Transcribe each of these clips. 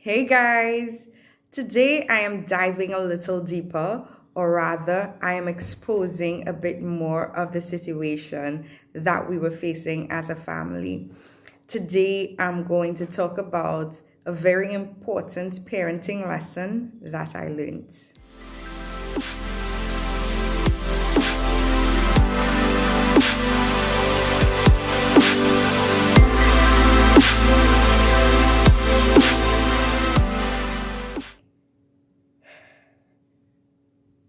Hey guys, today I am diving a little deeper, or rather, I am exposing a bit more of the situation that we were facing as a family. Today, I'm going to talk about a very important parenting lesson that I learned.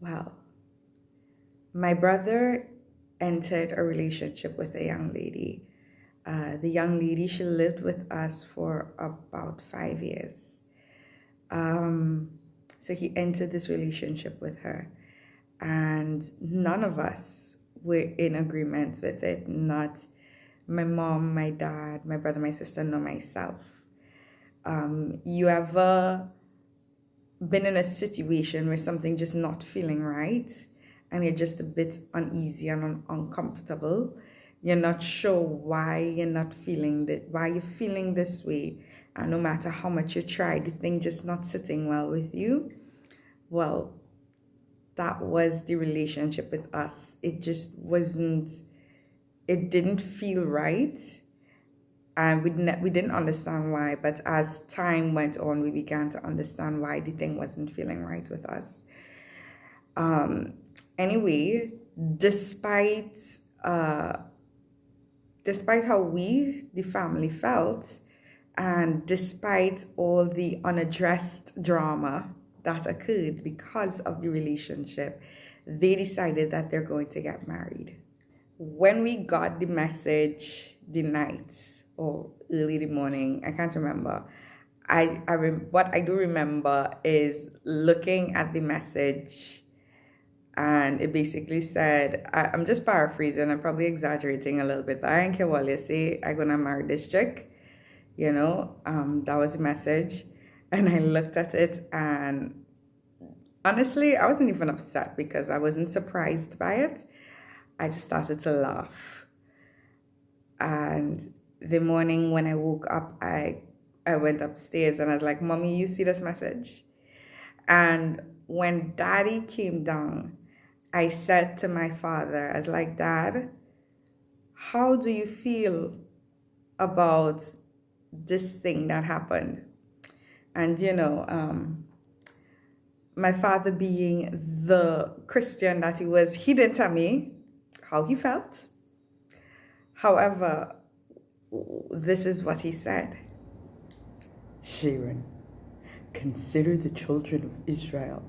Well, my brother entered a relationship with a young lady. The young lady, she lived with us for about 5 years. Um, so he entered this relationship with her, and none of us were in agreement with it. Not my mom, my dad, my brother, my sister, nor myself. You ever been in a situation where something just not feeling right and you're just a bit uneasy and uncomfortable? You're not sure why you're not feeling that, why you're feeling this way, and no matter how much you try, the thing just not sitting well with you. Well, that was the relationship with us. It just wasn't, it didn't feel right, and we didn't understand why. But as time went on, we began to understand why the thing wasn't feeling right with us. Anyway, despite uh, despite how we, the family, felt, and despite all the unaddressed drama that occurred because of the relationship, they decided that they're going to get married. When we got the message the night or early the morning, I can't remember. What I do remember is looking at the message, and it basically said, I'm just paraphrasing, I'm probably exaggerating a little bit, but I don't care what you say, I'm gonna marry this chick. That was the message. And I looked at it, and honestly, I wasn't even upset because I wasn't surprised by it. I just started to laugh. And the morning when I woke up, I went upstairs and I was like, Mommy, you see this message? And when Daddy came down, I said to my father, I was like, Dad, how do you feel about this thing that happened? And my father, being the Christian that he was, he didn't tell me how he felt. However, this is what he said. Sharon, consider the children of Israel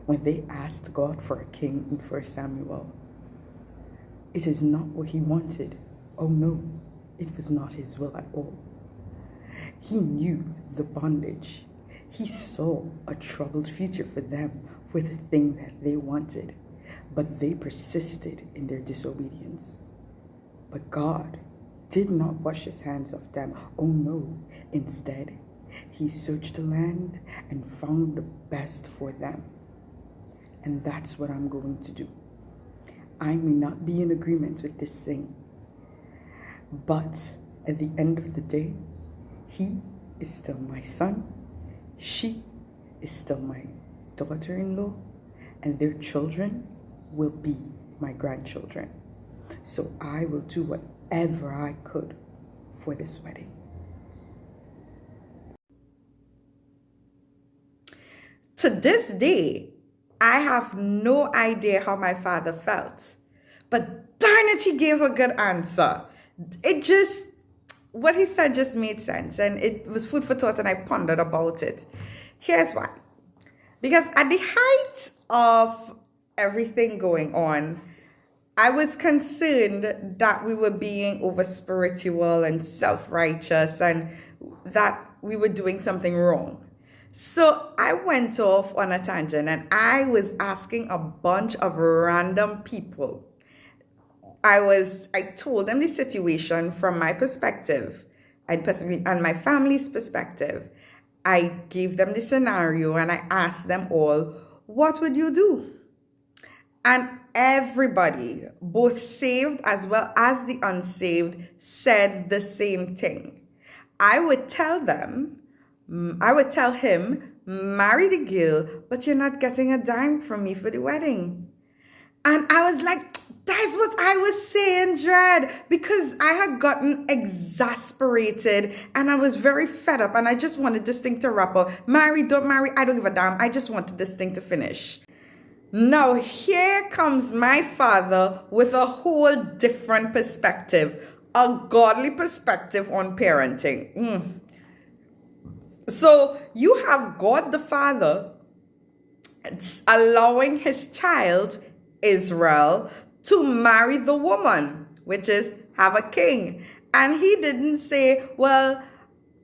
when they asked God for a king in 1 Samuel. It is not what he wanted. Oh no, it was not his will at all. He knew the bondage. He saw a troubled future for them for the thing that they wanted, but they persisted in their disobedience. But God did not wash his hands of them. Oh no, instead, he searched the land and found the best for them. And that's what I'm going to do. I may not be in agreement with this thing, but at the end of the day, he is still my son, she is still my daughter-in-law, and their children will be my grandchildren. So I will do whatever I could for this wedding. To this day, I have no idea how my father felt, but darn it, he gave a good answer. What he said just made sense, and it was food for thought, and I pondered about it. Here's why. Because at the height of everything going on, I was concerned that we were being over spiritual and self-righteous and that we were doing something wrong. So I went off on a tangent and I was asking a bunch of random people. I told them the situation from my perspective and my family's perspective. I gave them the scenario and I asked them all, what would you do? And everybody, both saved as well as the unsaved, said the same thing. I would tell them, I would tell him, marry the girl, but you're not getting a dime from me for the wedding. And I was like, that's what I was saying, Dread, because I had gotten exasperated and I was very fed up and I just wanted this thing to wrap up. Marry, don't marry, I don't give a damn. I just wanted this thing to finish. Now, here comes my father with a whole different perspective, a godly perspective on parenting. So you have God the Father allowing his child, Israel, to marry the woman, which is have a king. And he didn't say, well,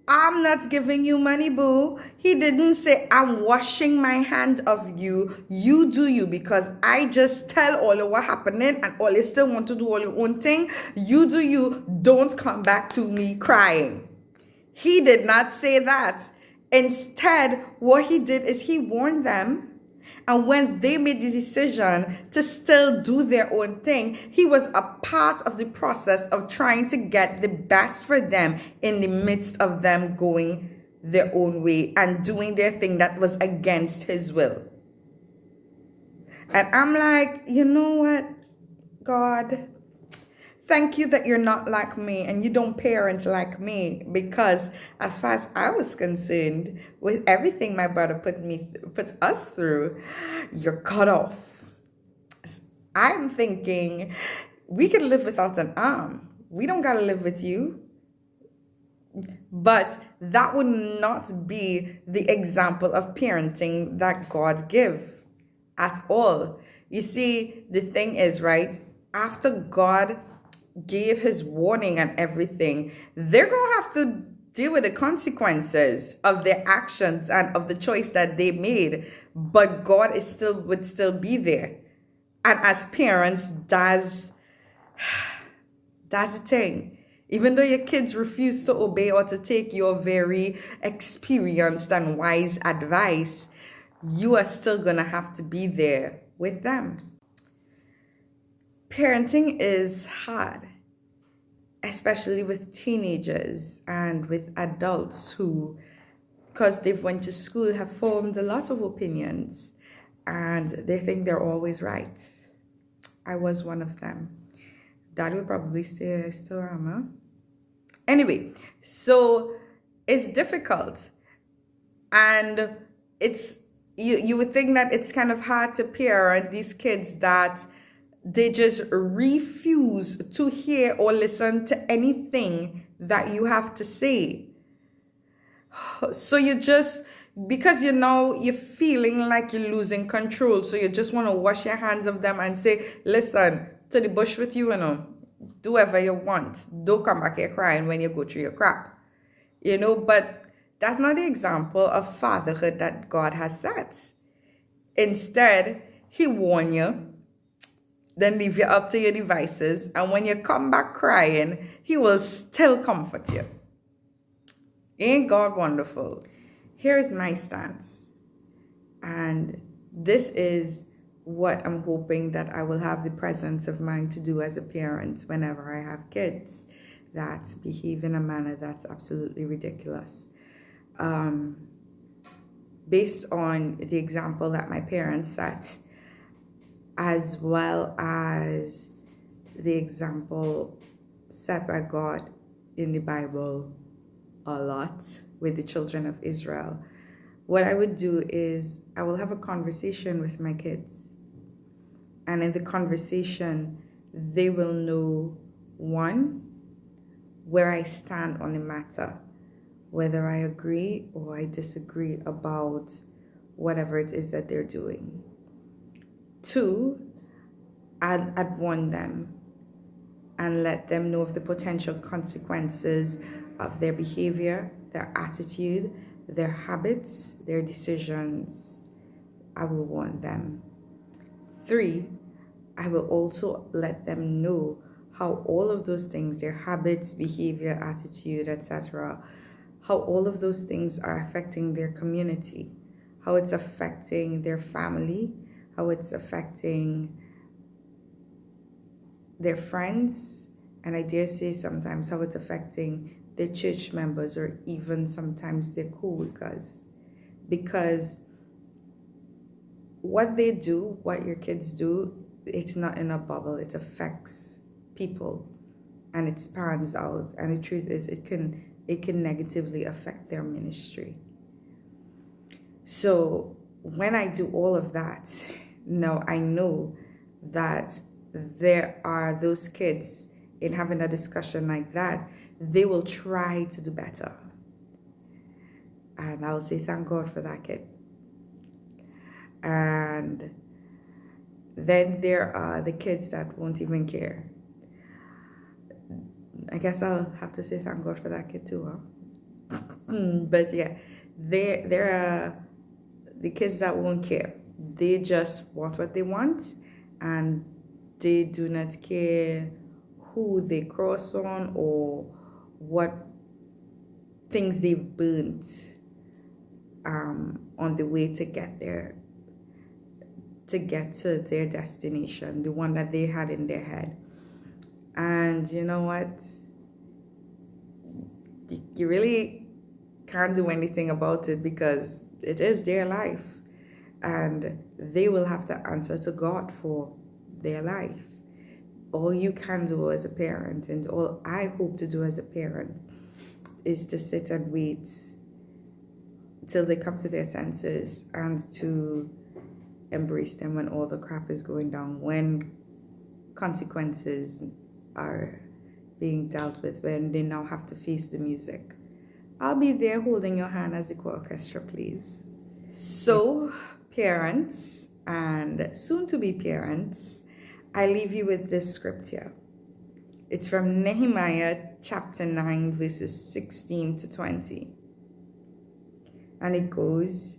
I'm not giving you money, boo. He didn't say, I'm washing my hand of you. You do you, because I just tell all of what happening and all you still want to do all your own thing. You do you. Don't come back to me crying. He did not say that. Instead, what he did is he warned them. And when they made the decision to still do their own thing, he was a part of the process of trying to get the best for them in the midst of them going their own way and doing their thing that was against his will. And I'm like, you know what, God? Thank you that you're not like me and you don't parent like me, because as far as I was concerned, with everything my brother put us through, you're cut off. I'm thinking we can live without an arm. We don't got to live with you. But that would not be the example of parenting that God give at all. You see, the thing is, right, after God gave his warning and everything, they're going to have to deal with the consequences of their actions and of the choice that they made. But God would still be there. And as parents, that's the thing. Even though your kids refuse to obey or to take your very experienced and wise advice, you are still going to have to be there with them. Parenting is hard, especially with teenagers and with adults who, because they've went to school, have formed a lot of opinions and they think they're always right. I was one of them. Daddy will probably still am, huh? Anyway, so it's difficult, and it's you would think that it's kind of hard to parent these kids that they just refuse to hear or listen to anything that you have to say. So you just, because you're feeling like you're losing control, so you just want to wash your hands of them and say, listen, to the bush with you, do whatever you want. Don't come back here crying when you go through your crap. But that's not the example of fatherhood that God has set. Instead, he warns you, then leave you up to your devices, and when you come back crying, he will still comfort you. Ain't God wonderful? Here is my stance, and this is what I'm hoping that I will have the presence of mind to do as a parent whenever I have kids that behave in a manner that's absolutely ridiculous. Based on the example that my parents set, as well as the example set by God in the Bible a lot with the children of Israel, what I would do is I will have a conversation with my kids. And in the conversation, they will know, one, where I stand on the matter, whether I agree or I disagree about whatever it is that they're doing. Two, I'd warn them and let them know of the potential consequences of their behavior, their attitude, their habits, their decisions. I will warn them. Three, I will also let them know how all of those things, their habits, behavior, attitude, etc., how all of those things are affecting their community, how it's affecting their family, how it's affecting their friends, and I dare say sometimes how it's affecting their church members, or even sometimes their co-workers. Because what they do, what your kids do, it's not in a bubble. It affects people and it spans out. And the truth is, it can negatively affect their ministry. So when I do all of that, now I know that there are those kids, in having a discussion like that, they will try to do better. And I'll say, thank God for that kid. And then there are the kids that won't even care. I guess I'll have to say thank God for that kid too, huh? But yeah, there are the kids that won't care. They just want what they want, and they do not care who they cross on or what things they've burnt on the way to get there, to get to their destination, the one that they had in their head. And you know what? You really can't do anything about it, because it is their life, and they will have to answer to God for their life. All you can do as a parent, and all I hope to do as a parent, is to sit and wait till they come to their senses, and to embrace them when all the crap is going down, when consequences are being dealt with, when they now have to face the music. I'll be there holding your hand as the orchestra plays. So, parents and soon-to-be parents, I leave you with this scripture. It's from Nehemiah chapter 9, verses 16 to 20. And it goes,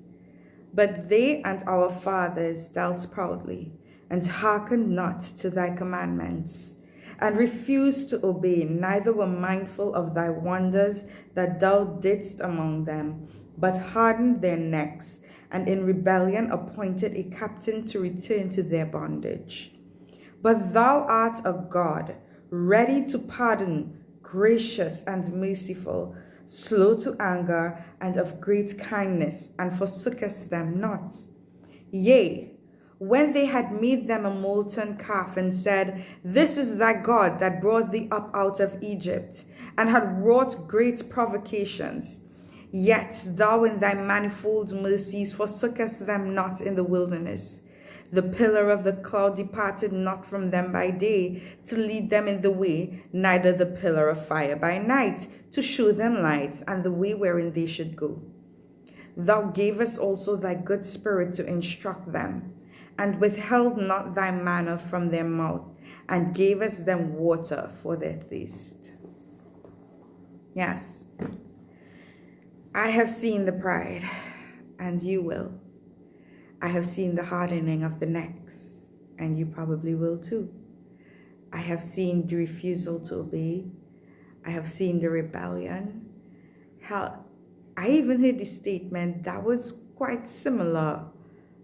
"But they and our fathers dealt proudly, and hearkened not to thy commandments, and refused to obey, neither were mindful of thy wonders that thou didst among them, but hardened their necks, and in rebellion appointed a captain to return to their bondage. But thou art a God, ready to pardon, gracious and merciful, slow to anger, and of great kindness, and forsookest them not. Yea, when they had made them a molten calf, and said, This is thy God that brought thee up out of Egypt, and had wrought great provocations, yet thou in thy manifold mercies forsookest them not in the wilderness. The pillar of the cloud departed not from them by day, to lead them in the way, neither the pillar of fire by night, to show them light, and the way wherein they should go. Thou gavest also thy good spirit to instruct them, and withheld not thy manna from their mouth, and gavest them water for their thirst." Yes, I have seen the pride, and you will. I have seen the hardening of the necks, and you probably will too. I have seen the refusal to obey. I have seen the rebellion. Hell, I even heard the statement that was quite similar,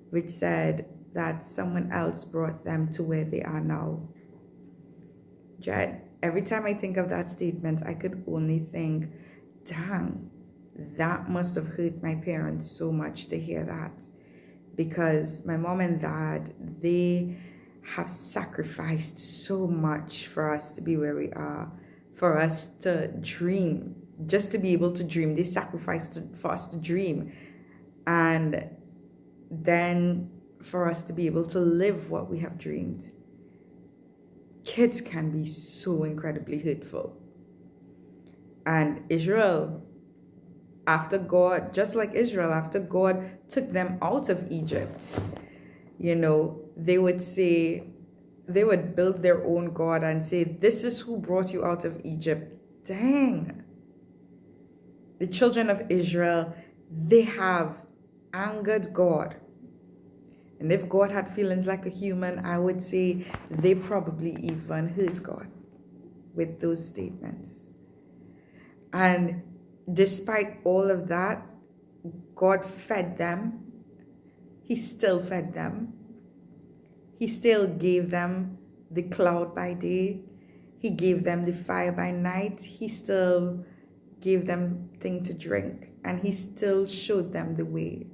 which said that someone else brought them to where they are now. Dread, every time I think of that statement, I could only think, dang, that must have hurt my parents so much to hear that. Because my mom and dad, they have sacrificed so much for us to be where we are, for us to dream, just to be able to dream. They sacrificed for us to dream. And then for us to be able to live what we have dreamed. Kids can be so incredibly hurtful. And Israel, after God, just like Israel, after God took them out of Egypt, they would say, they would build their own God and say, this is who brought you out of Egypt. Dang. The children of Israel, they have angered God. And if God had feelings like a human, I would say they probably even hurt God with those statements. And despite all of that, God fed them. He still fed them. He still gave them the cloud by day. He gave them the fire by night. He still gave them thing to drink, and he still showed them the way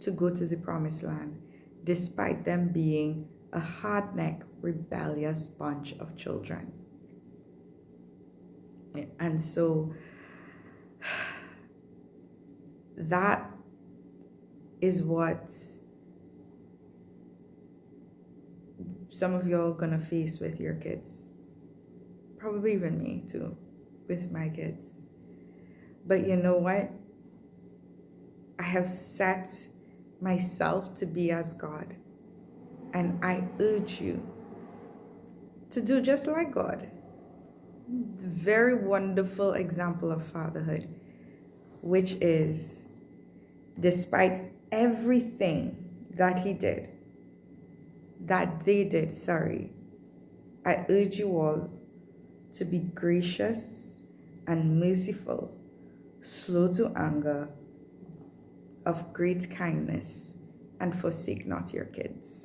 to go to the promised land, despite them being a hard-necked, rebellious bunch of children. And so that is what some of y'all gonna face with your kids. Probably even me too, with my kids. But you know what? I have set myself to be as God. And I urge you to do just like God. The very wonderful example of fatherhood, which is, despite everything that they did, I urge you all to be gracious and merciful, slow to anger, of great kindness, and forsake not your kids.